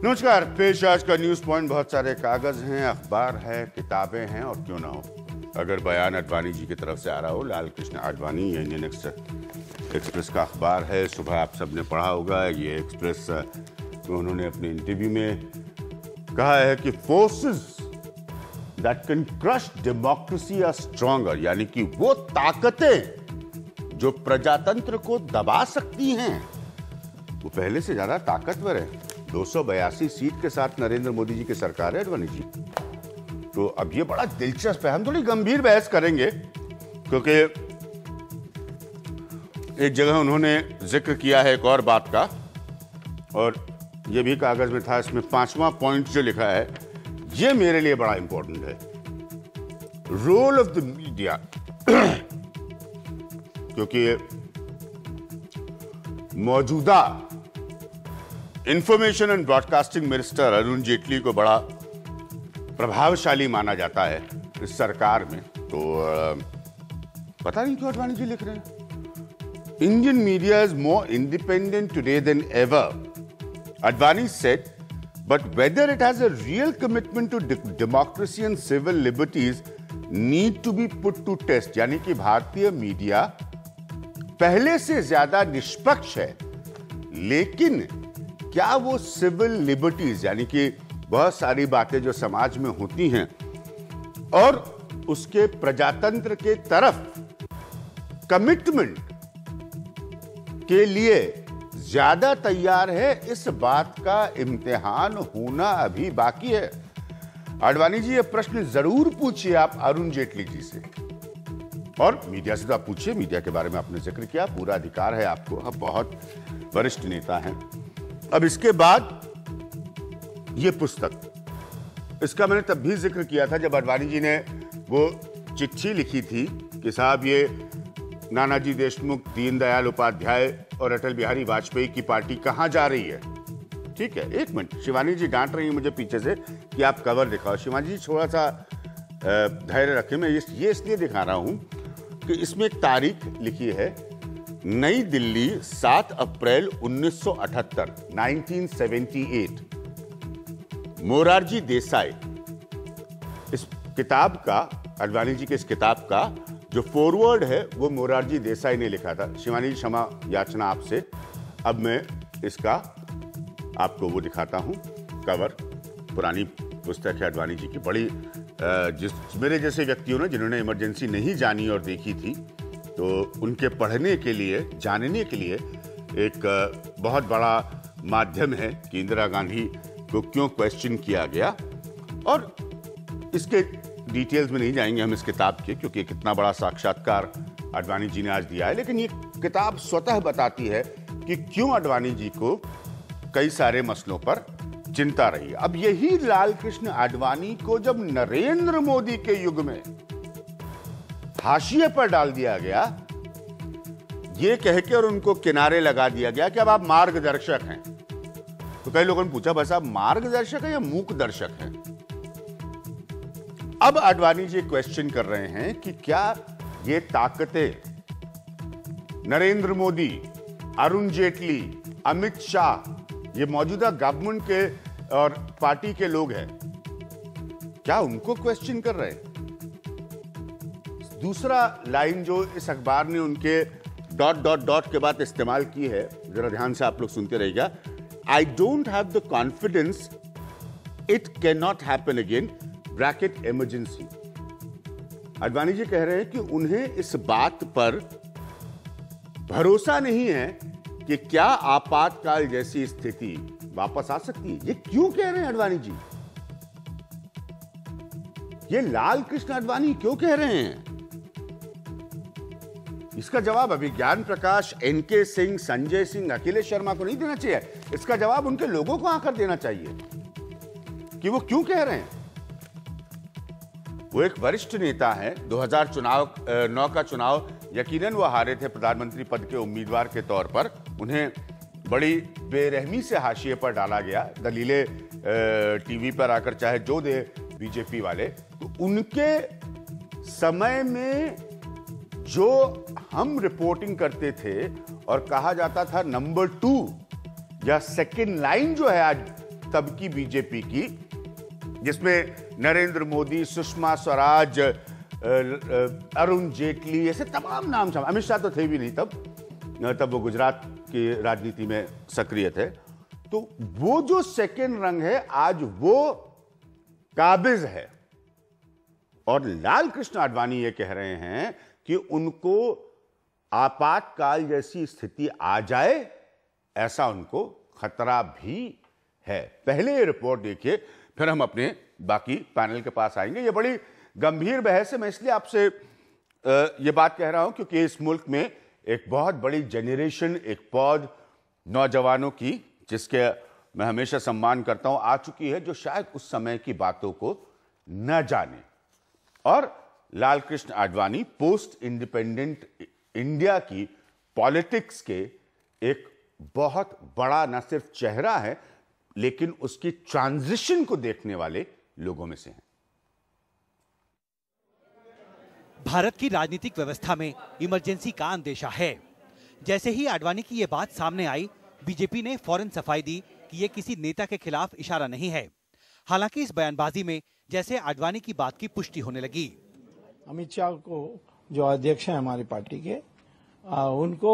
नमस्कार। पेश आज का न्यूज पॉइंट। बहुत सारे कागज हैं, अखबार है, किताबें हैं और क्यों ना हो अगर बयान आडवाणी जी की तरफ से आ रहा हो। लाल कृष्ण आडवाणी इंडियन एक्सप्रेस का अखबार है। सुबह आप सबने पढ़ा होगा ये एक्सप्रेस में उन्होंने अपने इंटरव्यू में कहा है कि forces that can crush democracy are stronger, यानी कि वो ताकतें जो प्रजातंत्र को दबा सकती हैं वो पहले से ज्यादा ताकतवर है। 282 सीट के साथ नरेंद्र मोदी जी की सरकार है आडवाणी जी। तो अब ये बड़ा दिलचस्प है। हम थोड़ी गंभीर बहस करेंगे क्योंकि एक जगह उन्होंने जिक्र किया है एक और बात का, और ये भी कागज में था। इसमें 5वां पॉइंट जो लिखा है ये मेरे लिए बड़ा इंपॉर्टेंट है, रोल ऑफ द मीडिया। क्योंकि मौजूदा information and broadcasting minister Arun Jaitley को बड़ा प्रभावशाली माना जाता है इस सरकार में। तो पता नहीं क्यों आडवाणी जी लिख रहे हैं Indian media is more independent today than ever, Advani said, but whether it has a real commitment to democracy and civil liberties need to be put to test. यानी कि भारतीय मीडिया पहले से ज्यादा निष्पक्ष है, लेकिन क्या वो सिविल लिबर्टीज यानी कि बहुत सारी बातें जो समाज में होती हैं और उसके प्रजातंत्र के तरफ कमिटमेंट के लिए ज्यादा तैयार है, इस बात का इम्तिहान होना अभी बाकी है। आडवाणी जी ये प्रश्न जरूर पूछिए आप अरुण जेटली जी से, और मीडिया से तो आप पूछिए। मीडिया के बारे में आपने जिक्र किया, पूरा अधिकार है आपको, आप बहुत वरिष्ठ नेता हैं। अब इसके बाद ये पुस्तक, इसका मैंने तब भी जिक्र किया था जब आडवाणी जी ने वो चिट्ठी लिखी थी कि साहब ये नानाजी देशमुख, दीनदयाल उपाध्याय और अटल बिहारी वाजपेयी की पार्टी कहां जा रही है। ठीक है, एक मिनट, शिवानी जी डांट रही है मुझे पीछे से कि आप कवर दिखाओ। शिवानी जी थोड़ा सा धैर्य रखें। मैं ये इसलिए दिखा रहा हूं कि इसमें एक तारीख लिखी है, नई दिल्ली 7 अप्रैल 1978, 1978। मोरारजी देसाई, इस किताब का, आडवाणी जी के इस किताब का जो फॉरवर्ड है वो मोरारजी देसाई ने लिखा था। शिवानी जी क्षमा याचना आपसे। अब मैं इसका आपको वो दिखाता हूं कवर। पुरानी पुस्तक है आडवाणी जी की, बड़ी जिस मेरे जैसे व्यक्तियों ने जिन्होंने इमरजेंसी नहीं जानी और देखी थी, तो उनके पढ़ने के लिए, जानने के लिए एक बहुत बड़ा माध्यम है कि इंदिरा गांधी को क्यों क्वेश्चन किया गया। और इसके डिटेल्स में नहीं जाएंगे हम इस किताब के, क्योंकि कितना बड़ा साक्षात्कार आडवाणी जी ने आज दिया है। लेकिन ये किताब स्वतः बताती है कि क्यों आडवाणी जी को कई सारे मसलों पर चिंता रही है। अब यही लाल कृष्ण आडवाणी को जब नरेंद्र मोदी के युग में हाशिए पर डाल दिया गया, ये कह के और उनको किनारे लगा दिया गया कि अब आप मार्गदर्शक हैं, तो कई लोगों ने पूछा बस आप मार्गदर्शक हैं या मूक दर्शक हैं। अब आडवाणी जी क्वेश्चन कर रहे हैं कि क्या ये ताकतें नरेंद्र मोदी, अरुण जेटली, अमित शाह, ये मौजूदा गवर्नमेंट के और पार्टी के लोग हैं, क्या उनको क्वेश्चन कर रहे हैं। दूसरा लाइन जो इस अखबार ने उनके ... के बाद इस्तेमाल की है, जरा ध्यान से आप लोग सुनते रहिएगा। I don't have the confidence it can not happen again, bracket emergency. Advani ji कह रहे हैं कि उन्हें इस बात पर भरोसा नहीं है कि क्या आपातकाल जैसी स्थिति वापस आ सकती है। ये क्यों कह रहे हैं आडवाणी जी? ये लाल कृष्ण आडवाणी क्यों कह रहे हैं? इसका जवाब अभी ज्ञान प्रकाश, एनके सिंह, संजय सिंह, अखिलेश शर्मा को नहीं देना चाहिए। इसका जवाब उनके लोगों को आकर देना चाहिए कि वो क्यों कह रहे हैं। वो एक वरिष्ठ नेता है। 2009 का चुनाव यकीनन वो हारे थे प्रधानमंत्री पद के उम्मीदवार के तौर पर। उन्हें बड़ी बेरहमी से हाशिए पर डाला गया। दलीलें टीवी पर आकर चाहे जो दे बीजेपी वाले, तो उनके समय में जो हम रिपोर्टिंग करते थे और कहा जाता था नंबर 2 या सेकंड लाइन जो है आज तब की बीजेपी की, जिसमें नरेंद्र मोदी, सुषमा स्वराज, अरुण जेटली, ऐसे तमाम नाम शामिल। अमित शाह तो थे भी नहीं तब वो गुजरात की राजनीति में सक्रिय थे। तो वो जो सेकेंड रंग है आज वो काबिज है, और लाल कृष्ण आडवाणी ये कह रहे हैं कि उनको आपातकाल जैसी स्थिति आ जाए ऐसा उनको खतरा भी है। पहले ये रिपोर्ट देखिए, फिर हम अपने बाकी पैनल के पास आएंगे। ये बड़ी गंभीर बहस है। मैं इसलिए आपसे ये बात कह रहा हूं क्योंकि इस मुल्क में एक बहुत बड़ी जेनरेशन, एक पौध नौजवानों की, जिसके मैं हमेशा सम्मान करता हूं, आ चुकी है, जो शायद उस समय की बातों को न जाने। और Lal Krishna Advani post independent India की पॉलिटिक्स के एक बहुत बड़ा न सिर्फ चेहरा है, लेकिन उसकी ट्रांजिशन को देखने वाले लोगों में से हैं। भारत की राजनीतिक व्यवस्था में इमरजेंसी का अंदेशा है। जैसे ही आडवाणी की ये बात सामने आई, बीजेपी ने फौरन सफाई दी कि ये किसी नेता के खिलाफ इशारा नहीं है। हालांकि इस बयानबाजी में जैसे आडवाणी की बात की पुष्टि होने लगी। अमित शाह को, जो अध्यक्ष हैं हमारी पार्टी के, उनको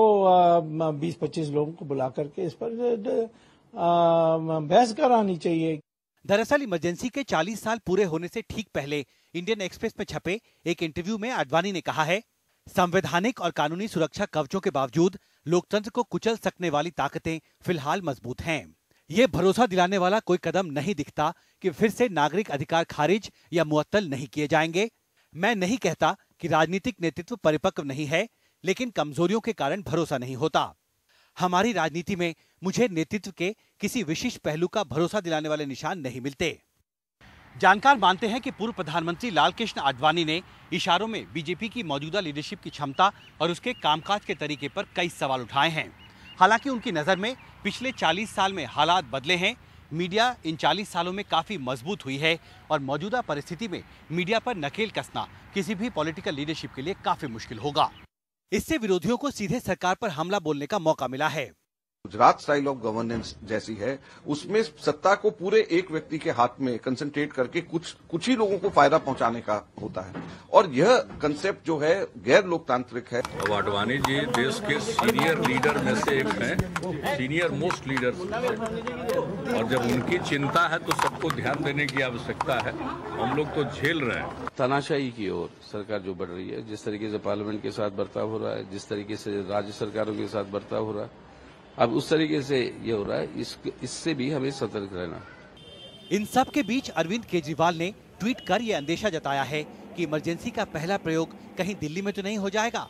20-25 लोगों को बुला करके इस पर बहस करानी चाहिए। दरअसल इमरजेंसी के 40 साल पूरे होने से ठीक पहले इंडियन एक्सप्रेस में छपे एक इंटरव्यू में आडवाणी ने कहा है, संवैधानिक और कानूनी सुरक्षा कवचों के बावजूद लोकतंत्र को कुचल सकने वाली ताकतें फिलहाल मजबूत हैं। ये भरोसा दिलाने वाला कोई कदम नहीं दिखता कि फिर से नागरिक अधिकार खारिज या मुअत्तल नहीं किए जाएंगे। मैं नहीं कहता कि राजनीतिक नेतृत्व परिपक्व नहीं है, लेकिन कमजोरियों के कारण भरोसा नहीं होता। हमारी राजनीति में मुझे नेतृत्व के किसी विशिष्ट पहलू का भरोसा दिलाने वाले निशान नहीं मिलते। जानकार मानते हैं कि पूर्व प्रधानमंत्री लाल कृष्ण आडवाणी ने इशारों में बीजेपी की मौजूदा लीडरशिप की क्षमता और उसके कामकाज के तरीके पर कई सवाल उठाए हैं। हालांकि उनकी नजर में पिछले 40 साल में हालात बदले हैं। मीडिया इन 40 सालों में काफी मजबूत हुई है और मौजूदा परिस्थिति में मीडिया पर नकेल कसना किसी भी पॉलिटिकल लीडरशिप के लिए काफी मुश्किल होगा। इससे विरोधियों को सीधे सरकार पर हमला बोलने का मौका मिला है। गुजरात स्टाइल ऑफ गवर्नेंस जैसी है, उसमें सत्ता को पूरे एक व्यक्ति के हाथ में कंसंट्रेट करके कुछ ही लोगों को फायदा पहुंचाने का होता है, और यह कंसेप्ट जो है गैर लोकतांत्रिक है। अब आडवाणी जी देश के सीनियर लीडर में से एक हैं, सीनियर मोस्ट लीडर, और जब उनकी चिंता है तो सबको ध्यान देने की आवश्यकता है। हम लोग तो झेल रहे हैं। तानाशाही की ओर सरकार जो बढ़ रही है, जिस तरीके से पार्लियामेंट के साथ बर्ताव हो रहा है, जिस तरीके से राज्य सरकारों के साथ बर्ताव हो रहा है, अब उस तरीके से ये हो रहा है, इससे भी हमें सतर्क रहना। इन सब के बीच अरविंद केजरीवाल ने ट्वीट कर यह अंदेशा जताया है कि इमरजेंसी का पहला प्रयोग कहीं दिल्ली में तो नहीं हो जाएगा।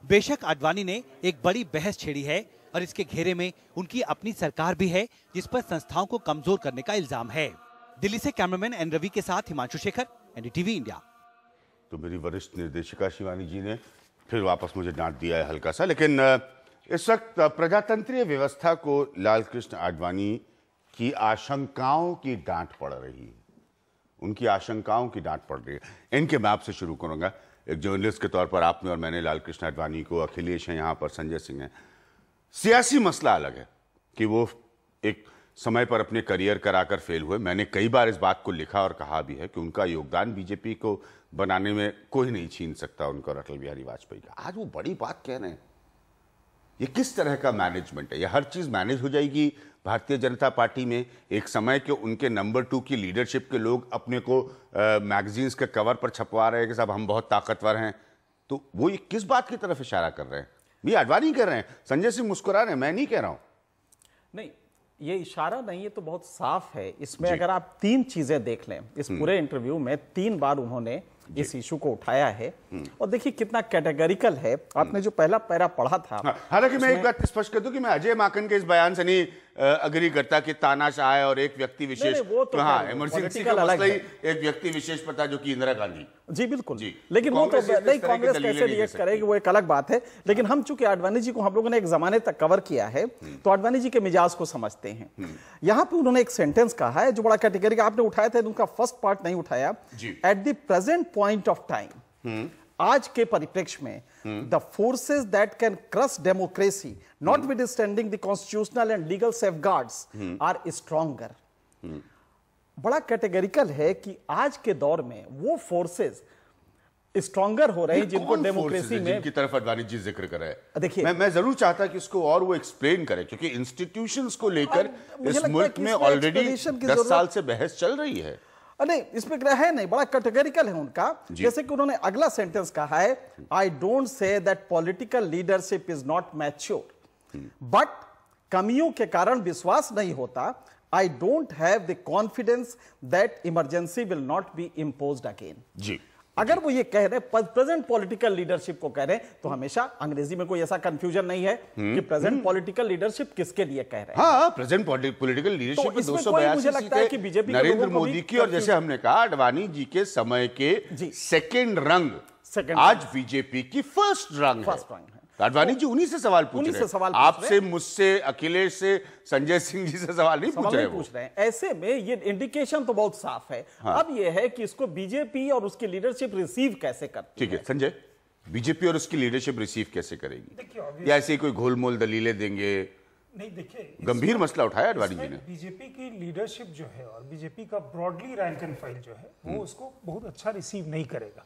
बेशक आडवाणी ने एक बड़ी बहस छेड़ी है और इसके घेरे में उनकी अपनी सरकार भी है, जिस पर संस्थाओं को कमजोर करने का इल्जाम है। दिल्ली से कैमरामैन एन रवि के साथ हिमांशु शेखर, एनडीटीवी इंडिया। तो मेरी वरिष्ठ निर्देशिका शिवानी जी ने फिर वापस मुझे डांट दिया है हल्का सा, लेकिन इस वक्त प्रजातंत्रीय व्यवस्था को लाल कृष्ण आडवाणी की आशंकाओं की डांट पड़ रही है। उनकी आशंकाओं की डांट पड़ रही है। इनके मैं आपसे शुरू करूंगा। एक जर्नलिस्ट के तौर पर आपने और मैंने लाल कृष्ण आडवाणी को, अखिलेश हैं यहाँ पर, संजय सिंह हैं। सियासी मसला अलग है कि वो एक समय पर अपने करियर कराकर फेल हुए। मैंने कई बार इस बात को लिखा और कहा भी है कि उनका योगदान बीजेपी को बनाने में कोई नहीं छीन सकता, उनका और अटल बिहारी वाजपेयी का। आज वो बड़ी बात कह रहे हैं। ये किस तरह का मैनेजमेंट है? ये हर चीज मैनेज हो जाएगी भारतीय जनता पार्टी में? एक समय के उनके नंबर 2 की लीडरशिप के लोग अपने को मैगजीन्स के कवर पर छपवा रहे हैं कि साहब हम बहुत ताकतवर हैं, तो वो ये किस बात की तरफ इशारा कर रहे हैं? ये आडवाणी कर रहे हैं, संजय सिंह मुस्कुरा रहे हैं, मैं नहीं कह रहा हूं। नहीं, ये इशारा नहीं, ये तो बहुत साफ है। इसमें अगर आप 3 चीजें देख लें, इस पूरे इंटरव्यू में 3 बार उन्होंने इस इशू को उठाया है, और देखिए कितना कैटेगरिकल है। आपने जो पहला पैरा पढ़ा था, हालांकि मैं एक बात स्पष्ट कर दूं कि मैं अजय माकन के इस बयान से नहीं अग्री करता कि तानाशाह है और एक व्यक्ति विशेष, वो तो हाँ, इमरजेंसी का मसला ही एक व्यक्ति विशेष पर था, जो कि इंदिरा गांधी। जी बिल्कुल जी, लेकिन वो तो नहीं, कांग्रेस कैसे रिएक्ट करेगी वो एक अलग बात है। लेकिन हम चूंकि आडवाणी जी को हम लोगों ने एक जमाने तक कवर किया है, तो आडवाणी जी के मिजाज को समझते हैं। यहाँ पे उन्होंने एक सेंटेंस कहा है जो बड़ा कैटेगरी का आपने उठाया था, उनका फर्स्ट पार्ट नहीं उठाया। At the present point of time, आज के परिप्रेक्ष्य में, the forces that can crush democracy notwithstanding the constitutional and legal safeguards are stronger. बड़ा कैटेगरिकल है कि आज के दौर में वो फोर्सेस स्ट्रॉन्गर हो रहे हैं जिनको डेमोक्रेसी में, जिनकी तरफ अडवाणी जी जिक्र कर रहे हैं। देखिए, मैं जरूर चाहता कि इसको और वो एक्सप्लेन करें, क्योंकि इंस्टीट्यूशंस को लेकर इस मुल्क में ऑलरेडी 10 साल से बहस चल रही है। नहीं, इसमें है नहीं, बड़ा कैटेगरिकल है उनका। जैसे कि उन्होंने अगला सेंटेंस कहा है, I don't say that political leadership is not mature, but कमियों के कारण विश्वास नहीं होता। I don't have the confidence that emergency will not be imposed again. जी, अगर वो ये कह रहे हैं प्रेजेंट पॉलिटिकल लीडरशिप को कह रहे हैं, तो हमेशा अंग्रेजी में कोई ऐसा कंफ्यूजन नहीं है कि प्रेजेंट पॉलिटिकल लीडरशिप किसके लिए कह रहे हैं। हाँ, प्रेजेंट पॉलिटिकल लीडरशिप में 282 सीटें नरेंद्र मोदी की, और जैसे हमने कहा अडवाणी जी के समय के सेकेंड रंग आज बीजेपी की फर्स्ट रंग है। अडवाणी जी उन्हीं से सवाल पूछ रहे हैं, आपसे, मुझसे, अखिलेश से, संजय सिंह जी से सवाल नहीं पूछ रहे हैं। ऐसे में ये इंडिकेशन तो बहुत साफ है। हाँ। अब ये है कि इसको बीजेपी और उसकी लीडरशिप रिसीव कैसे करती है। ठीक है संजय, बीजेपी और उसकी लीडरशिप रिसीव कैसे करेगी, या ऐसे कोई घोलमोल दलीलें देंगे? नहीं, देखिए, गंभीर मसला उठाया अडवाणी जी ने। बीजेपी की लीडरशिप जो है और बीजेपी का ब्रॉडली रैंक एंड फाइल जो है वो उसको बहुत अच्छा रिसीव नहीं करेगा,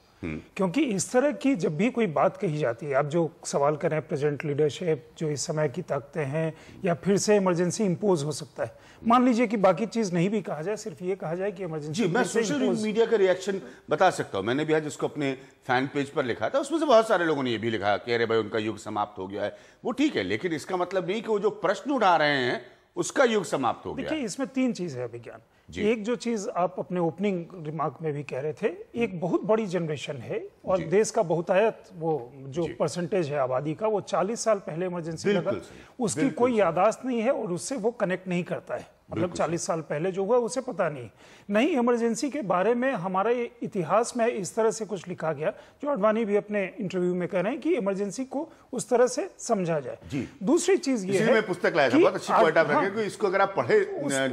क्योंकि इस तरह की जब भी कोई बात कही जाती है, आप जो सवाल कर रहे हैं प्रेजेंट लीडरशिप जो इस समय की ताकतें हैं, या फिर से इमरजेंसी इंपोज हो सकता है। मान लीजिए कि बाकी चीज नहीं भी कहा जाए, सिर्फ ये कहा जाए कि इमरजेंसी। जी, मैं सोशल मीडिया का रिएक्शन बता सकता हूं। मैंने भी आज इसको अपने फैन पेज पर लिखा था, उसमें से बहुत सारे लोगों ने ये भी लिखा कि अरे भाई उनका युग समाप्त हो गया है। वो ठीक है, लेकिन इसका मतलब नहीं कि वो जो प्रश्न उठा रहे हैं उसका युग समाप्त हो गया। देखिए, इसमें 3 चीज है विज्ञान। एक जो चीज आप अपने ओपनिंग रिमार्क में भी कह रहे थे, एक बहुत बड़ी जनरेशन है और देश का बहुतायत वो जो परसेंटेज है आबादी का, वो 40 साल पहले इमरजेंसी लगा, उसकी कोई यादाश्त नहीं है और उससे वो कनेक्ट नहीं करता है। मतलब 40 साल पहले जो हुआ उसे पता नहीं इमरजेंसी के बारे में हमारे इतिहास में इस तरह से कुछ लिखा गया, जो अडवाणी भी अपने इंटरव्यू में कह रहे हैं कि इमरजेंसी को उस तरह से समझा जाए। दूसरी चीज ये है, मैं पुस्तक लाया था, बहुत अच्छी पॉइंट आप रखे कि इसको अगर आप पढ़े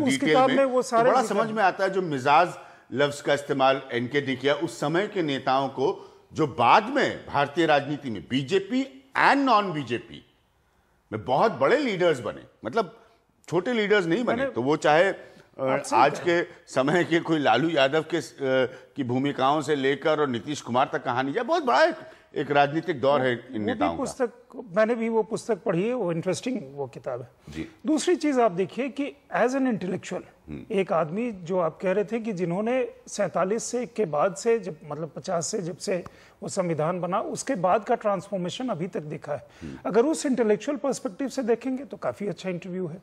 डिटेल में वो सारे बड़ा समझ में आता है। जो मिजाज लफ्ज का इस्तेमाल एनके ने किया उस समय के नेताओं को, जो बाद में भारतीय राजनीति में बीजेपी एंड नॉन बीजेपी में बहुत बड़े लीडर्स बने, मतलब छोटे लीडर्स नहीं बने। तो वो चाहे आज के समय के कोई लालू यादव के की भूमिकाओं से लेकर और नीतीश कुमार तक कहानी जाए, बहुत बड़ा एक राजनीतिक दौर है इन नेताओं का। मैंने भी वो पुस्तक पढ़ी है, वो इंटरेस्टिंग वो किताब है जी। दूसरी चीज आप देखिए कि एज एन इंटेलेक्चुअल एक आदमी, जो आप कह रहे थे कि जिन्होंने 47 से के बाद से, जब मतलब 50 से जब से वो संविधान बना, उसके बाद का ट्रांसफॉर्मेशन अभी तक देखा है। अगर उस इंटेलेक्चुअल पर्सपेक्टिव से देखेंगे तो काफी अच्छा इंटरव्यू है।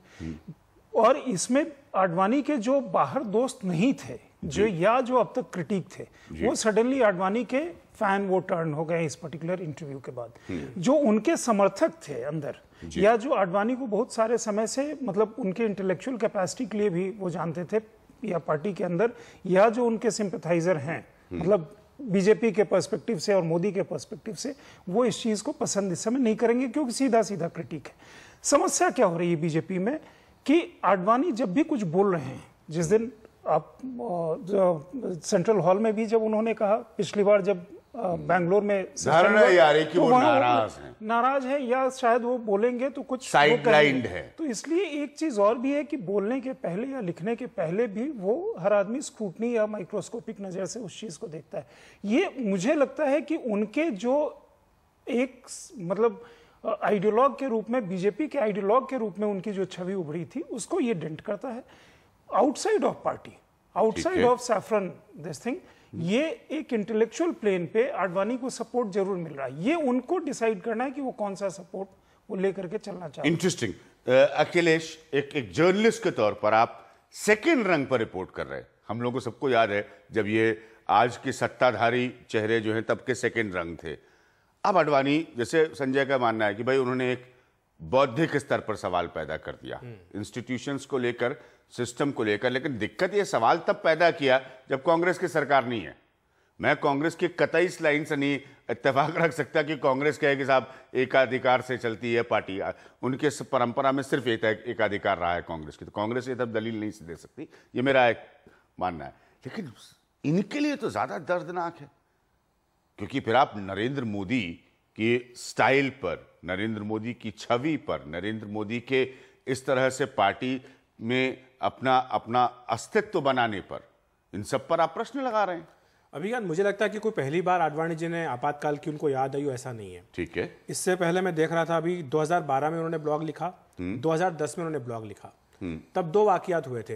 और इसमें आडवाणी के जो बाहर दोस्त नहीं थे, जो अब तक क्रिटिक थे, वो सडनली आडवाणी के फैन वो टर्न हो गए इस पर्टिकुलर इंटरव्यू के बाद। जो उनके समर्थक थे अंदर, या जो आडवाणी को बहुत सारे समय से मतलब उनके इंटेलेक्चुअल कैपेसिटी के लिए भी वो जानते थे, या पार्टी के अंदर, या जो उनके सिंपैथाइजर हैं, मतलब बीजेपी के पर्सपेक्टिव से और मोदी के पर्सपेक्टिव से, वो इस चीज को पसंद इस समय नहीं करेंगे, क्योंकि सीधा सीधा क्रिटिक है। समस्या क्या हो रही है बीजेपी में कि आडवाणी जब भी कुछ बोल रहे हैं, जिस दिन आप सेंट्रल हॉल में भी जब उन्होंने कहा पिछली बार जब बैंगलोर में कि वो नाराज है, या शायद वो बोलेंगे तो कुछ साइडलाइंड है। तो इसलिए एक चीज और भी है कि बोलने के पहले या लिखने के पहले भी वो हर आदमी स्क्रूटनी या माइक्रोस्कोपिक नजर से उस चीज को देखता है। ये मुझे लगता है कि उनके जो एक मतलब आइडियोलॉग के रूप में, बीजेपी के आइडियोलॉग के रूप में उनकी जो छवि उभरी थी, उसको ये डेंट करता है। Outside of party, outside of saffron this thing, ये एक इंटेलेक्चुअल प्लेन पे आडवाणी को सपोर्ट जरूर मिल रहा है। ये उनको डिसाइड करना है कि वो कौन सा सपोर्ट वो लेकर के चलना चाहते हैं। इंटरेस्टिंग। अखिलेश, एक जर्नलिस्ट के तौर पर आप सेकेंड रंग पर रिपोर्ट कर रहे हैं। हम लोगों को सबको याद है जब ये आज के सत्ताधारी चेहरे जो हैं तब के सेकेंड रंग थे। अब आडवाणी, जैसे संजय का मानना है कि भाई उन्होंने एक बौद्धिक स्तर पर सवाल पैदा कर दिया इंस्टीट्यूशंस को लेकर, सिस्टम को लेकर, लेकिन दिक्कत ये सवाल तब पैदा किया जब कांग्रेस की सरकार नहीं है। मैं कांग्रेस की कतई इस लाइन से नहीं इत्तेफाक रख सकता कि कांग्रेस कहे कि साहब एकाधिकार से चलती है पार्टी। उनके परंपरा में सिर्फ एकाधिकार रहा है कांग्रेस की, तो कांग्रेस ये तब दलील नहीं दे सकती, ये मेरा एक मानना है। लेकिन इनके लिए तो ज्यादा दर्दनाक है, क्योंकि फिर आप नरेंद्र मोदी की स्टाइल पर, नरेंद्र मोदी की छवि पर, नरेंद्र मोदी के इस तरह से पार्टी में अपना अपना अस्तित्व बनाने पर, इन सब पर आप प्रश्न लगा रहे हैं। अभिज्ञान, मुझे लगता है कि कोई पहली बार आडवाणी जी ने आपातकाल की उनको याद आई हो, ऐसा नहीं है। ठीक है। इससे पहले मैं देख रहा था, अभी 2012 में उन्होंने ब्लॉग लिखा, 2010 में उन्होंने ब्लॉग लिखा। तब दो वाकयात हुए थे।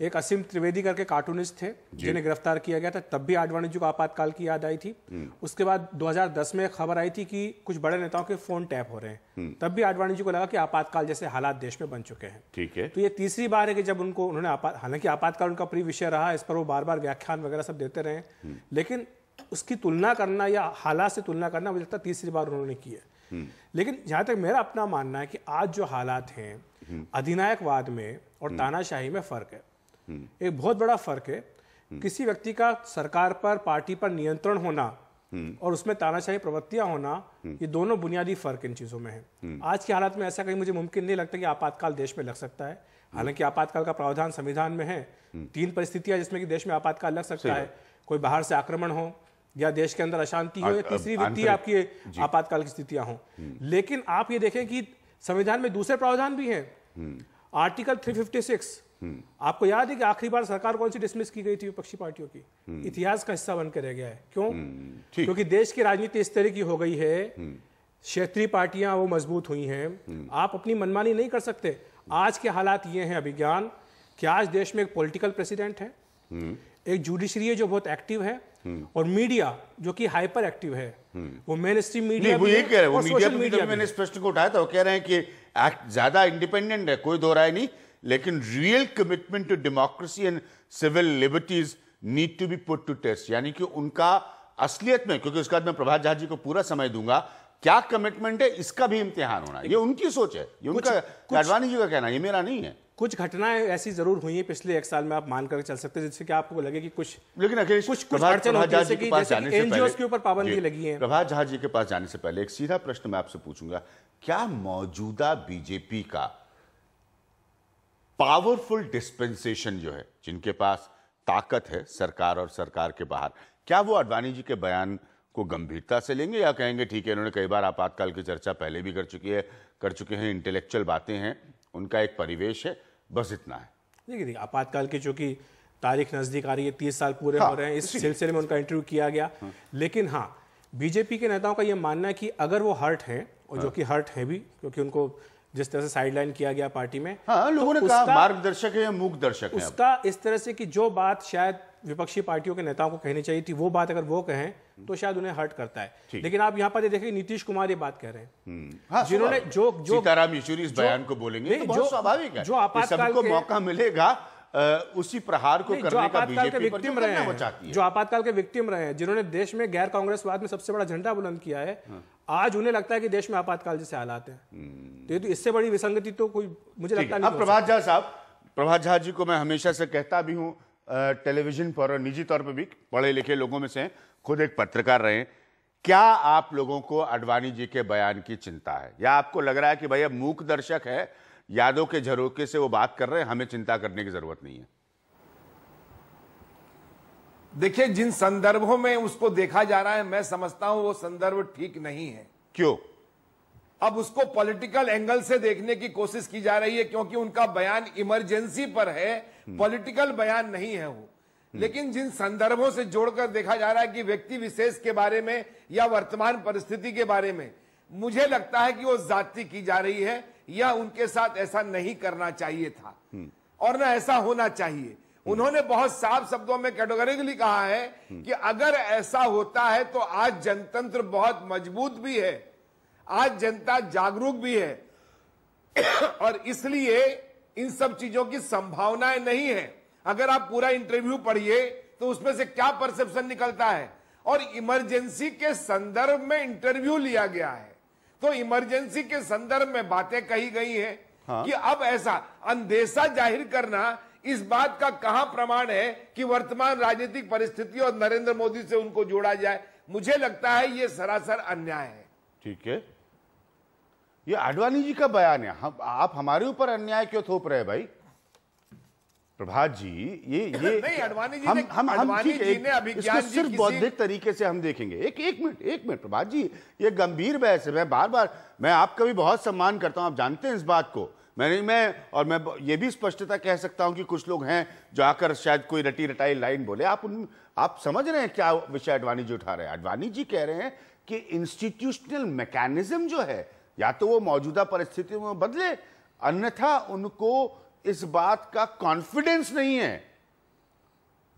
एक असीम त्रिवेदी करके कार्टूनिस्ट थे जिन्हें गिरफ्तार किया गया था, तब भी आडवाणी जी को आपातकाल की याद आई थी। उसके बाद 2010 में खबर आई थी कि कुछ बड़े नेताओं के फोन टैप हो रहे हैं, तब भी आडवाणी जी को लगा कि आपातकाल जैसे हालात देश में बन चुके हैं। ठीक है। तो ये तीसरी बार है कि जब उन्होंने हालांकि आपातकाल उनका प्रिय विषय रहा, इस पर वो बार बार व्याख्यान वगैरह सब देते रहे, लेकिन उसकी तुलना करना या हालात से तुलना करना मुझे लगता है तीसरी बार उन्होंने की है। लेकिन जहां तक मेरा अपना मानना है कि आज जो हालात हैं, अधिनायकवाद में और तानाशाही में फर्क है, एक बहुत बड़ा फर्क है। किसी व्यक्ति का सरकार पर, पार्टी पर नियंत्रण होना और उसमें तानाशाही प्रवृत्तियां होना, ये दोनों बुनियादी फर्क इन चीजों में है। आज के हालात में ऐसा कहीं मुझे मुमकिन नहीं लगता कि आपातकाल देश में लग सकता है। हालांकि आपातकाल का प्रावधान संविधान में है, 3 परिस्थितियां जिसमें कि देश में आपातकाल लग सकता है। कोई बाहर से आक्रमण हो, या देश के अंदर अशांति हो, या तीसरी वित्तीय आपकी आपातकाल की स्थितियां हो। लेकिन आप ये देखें कि संविधान में दूसरे प्रावधान भी हैं। आर्टिकल 356, आपको याद है कि आखिरी बार सरकार कौन सी डिसमिस की गई थी विपक्षी पार्टियों की? इतिहास का हिस्सा बनकर रह गया है। क्यों? क्योंकि देश की राजनीति इस तरह की हो गई है, क्षेत्रीय पार्टियां वो मजबूत हुई हैं, आप अपनी मनमानी नहीं कर सकते। आज के हालात ये हैं अभिज्ञान कि आज देश में एक पॉलिटिकल प्रेसिडेंट है, एक जुडिशरी जो बहुत एक्टिव है, और मीडिया जो कि हाइपर एक्टिव है। वो मेन स्ट्रीम मीडिया, वो ये कह रहे हैं, वो मीडिया मैंने इस प्रश्न को उठाया था, वो कह रहे हैं कि एक्ट ज्यादा इंडिपेंडेंट है, कोई दो राय नहीं, लेकिन real commitment to democracy and civil liberties need to be put to test. यानी कि उनका असलियत में, क्योंकि उसके बाद मैं प्रभात झा जी को पूरा समय दूंगा, क्या कमिटमेंट है इसका भी इम्तिहान होना। ये उनकी सोच है, ये उनका, आडवाणी जी का कहना, ये मेरा नहीं है। कुछ घटनाएं ऐसी जरूर हुई हैं पिछले 1 साल में, आप मान कर चल सकते हैं, जिससे कि आपको लगे कि कुछ, लेकिन अखिलेश, कुछ अड़चन होती है, जैसे कि एनजीओस के ऊपर पाबंदी लगी है। प्रभात झा जी के पास जाने से पहले एक सीधा प्रश्न मैं आपसे पूछूंगा, क्या मौजूदा बीजेपी का पावरफुल डिस्पेंसेशन जो है, जिनके पास ताकत है सरकार और सरकार के बाहर, क्या वो आडवाणी जी के बयान को गंभीरता से लेंगे, या कहेंगे ठीक है, इन्होंने कई बार आपातकाल की चर्चा पहले भी कर चुके हैं, इंटेलेक्चुअल बातें हैं, उनका एक परिवेश है, बस इतना है। देखिए, आपातकाल की चूंकि तारीख नजदीक आ रही है, 30 साल पूरे हो रहे हैं, इस सिलसिले में उनका इंटरव्यू किया गया। लेकिन हाँ, बीजेपी के नेताओं का यह मानना है कि अगर वो हर्ट हैं, और जो कि हर्ट है भी, क्योंकि उनको जिस तरह से साइडलाइन किया गया पार्टी में, लोगों ने कहा मार्गदर्शक है या मूक दर्शक है, उसका इस तरह से कि जो बात शायद विपक्षी पार्टियों के नेताओं को कहनी चाहिए थी, वो बात अगर वो कहें तो शायद उन्हें हर्ट करता है। लेकिन आप यहाँ पर देखिए, नीतीश कुमार ये बात कह रहे हैं, जिन्होंने जो सीताराम येचुरी इस बयान को बोलेंगे, तो बहुत स्वाभाविक है, जो आपातकाल सबको मौका मिलेगा उसी प्रहार को करने का, बीजेपी पर विक्टिम रहे हैं, जो आपातकाल के विक्टिम रहे हैं, जिन्होंने देश में गैर कांग्रेसवाद में सबसे बड़ा झंडा बुलंद किया है, आज उन्हें लगता है कि देश में आपातकाल जैसे हालात हैं। तो इससे बड़ी विसंगति तो कोई, मुझे लगता नहीं। अब प्रभात झा साहब, प्रभात झा जी को मैं हमेशा से कहता भी हूं, टेलीविजन पर और निजी तौर पर भी पढ़े लिखे लोगों में से, खुद एक पत्रकार रहे, क्या आप लोगों को आडवाणी जी के बयान की चिंता है, या आपको लग रहा है कि भैया मूक दर्शक है, यादों के झरोके से वो बात कर रहे हैं, हमें चिंता करने की जरूरत नहीं है? देखिए, जिन संदर्भों में उसको देखा जा रहा है, मैं समझता हूं वो संदर्भ ठीक नहीं है। क्यों? अब उसको पॉलिटिकल एंगल से देखने की कोशिश की जा रही है, क्योंकि उनका बयान इमरजेंसी पर है, पॉलिटिकल बयान नहीं है वो। लेकिन जिन संदर्भों से जोड़कर देखा जा रहा है कि व्यक्ति विशेष के बारे में या वर्तमान परिस्थिति के बारे में, मुझे लगता है कि वो जाति की जा रही है, या उनके साथ ऐसा नहीं करना चाहिए था और ना ऐसा होना चाहिए। उन्होंने बहुत साफ शब्दों में कैटेगोरिकली कहा है कि अगर ऐसा होता है तो आज जनतंत्र बहुत मजबूत भी है, आज जनता जागरूक भी है और इसलिए इन सब चीजों की संभावनाएं नहीं है। अगर आप पूरा इंटरव्यू पढ़िए तो उसमें से क्या परसेप्शन निकलता है, और इमरजेंसी के संदर्भ में इंटरव्यू लिया गया है, तो इमरजेंसी के संदर्भ में बातें कही गई हैं। कि अब ऐसा अंदेशा जाहिर करना, इस बात का कहां प्रमाण है कि वर्तमान राजनीतिक परिस्थिति और नरेंद्र मोदी से उनको जोड़ा जाए? मुझे लगता है ये सरासर अन्याय है। ठीक है, ये आडवाणी जी का बयान है, आप हमारे ऊपर अन्याय क्यों थोप रहे हैं भाई? प्रभात जी, ये नहीं, आडवाणी जी ने अभिज्ञान जी सिर्फ बौद्धिक तरीके से हम देखेंगे। एक मिनट प्रभात जी, ये गंभीर बहस है। मैं बार बार, मैं आपका भी बहुत सम्मान करता हूं, आप जानते हैं इस बात को, मैं ये भी स्पष्टता कह सकता हूं कि कुछ लोग हैं जो आकर शायद कोई रटी रटाई लाइन बोले, आप समझ रहे हैं क्या विषय आडवाणी जी उठा रहे हैं? आडवाणी जी कह रहे हैं कि इंस्टीट्यूशनल मैकेनिज्म जो है या तो वो मौजूदा परिस्थितियों में बदले, अन्यथा उनको इस बात का कॉन्फिडेंस नहीं है,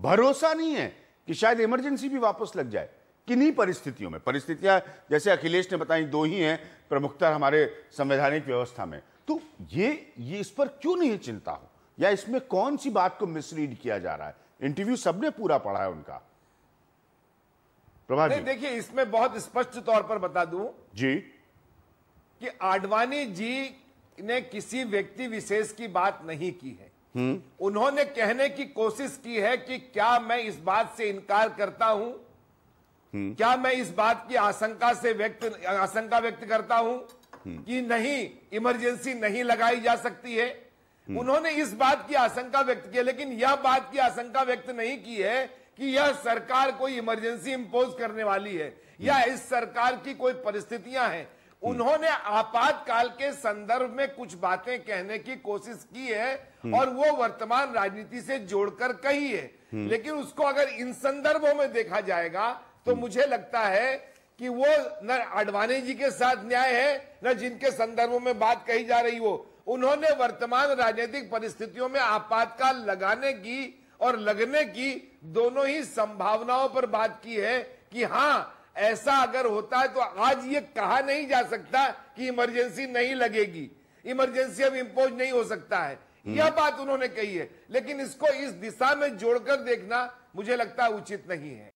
भरोसा नहीं है कि शायद इमरजेंसी भी वापस लग जाए। किन्हीं परिस्थितियों में, परिस्थितियां जैसे अखिलेश ने बताई दो ही हैं प्रमुखता हमारे संवैधानिक व्यवस्था में, तो ये इस पर क्यों नहीं चिंता हो, या इसमें कौन सी बात को मिसरीड किया जा रहा है? इंटरव्यू सबने पूरा पढ़ा है उनका। प्रभात जी देखिए, इसमें बहुत स्पष्ट तौर पर बता दूं जी कि आडवाणी जी ने किसी व्यक्ति विशेष की बात नहीं की है। उन्होंने कहने की कोशिश की है कि क्या मैं इस बात से इनकार करता हूं, क्या मैं इस बात की आशंका व्यक्त करता हूं कि नहीं, इमरजेंसी नहीं लगाई जा सकती है। उन्होंने इस बात की आशंका व्यक्त की है, लेकिन यह बात की आशंका व्यक्त नहीं की है कि यह सरकार कोई इमरजेंसी इंपोज करने वाली है या इस सरकार की कोई परिस्थितियां हैं। उन्होंने आपातकाल के संदर्भ में कुछ बातें कहने की कोशिश की है और वो वर्तमान राजनीति से जोड़कर कही है, लेकिन उसको अगर इन संदर्भों में देखा जाएगा तो मुझे लगता है कि वो न आडवाणी जी के साथ न्याय है, न जिनके संदर्भों में बात कही जा रही हो। उन्होंने वर्तमान राजनीतिक परिस्थितियों में आपातकाल लगाने की और लगने की दोनों ही संभावनाओं पर बात की है कि हाँ, ऐसा अगर होता है तो आज ये कहा नहीं जा सकता कि इमरजेंसी नहीं लगेगी, इमरजेंसी अब इंपोज नहीं हो सकता है। यह बात उन्होंने कही है, लेकिन इसको इस दिशा में जोड़कर देखना मुझे लगता है उचित नहीं है।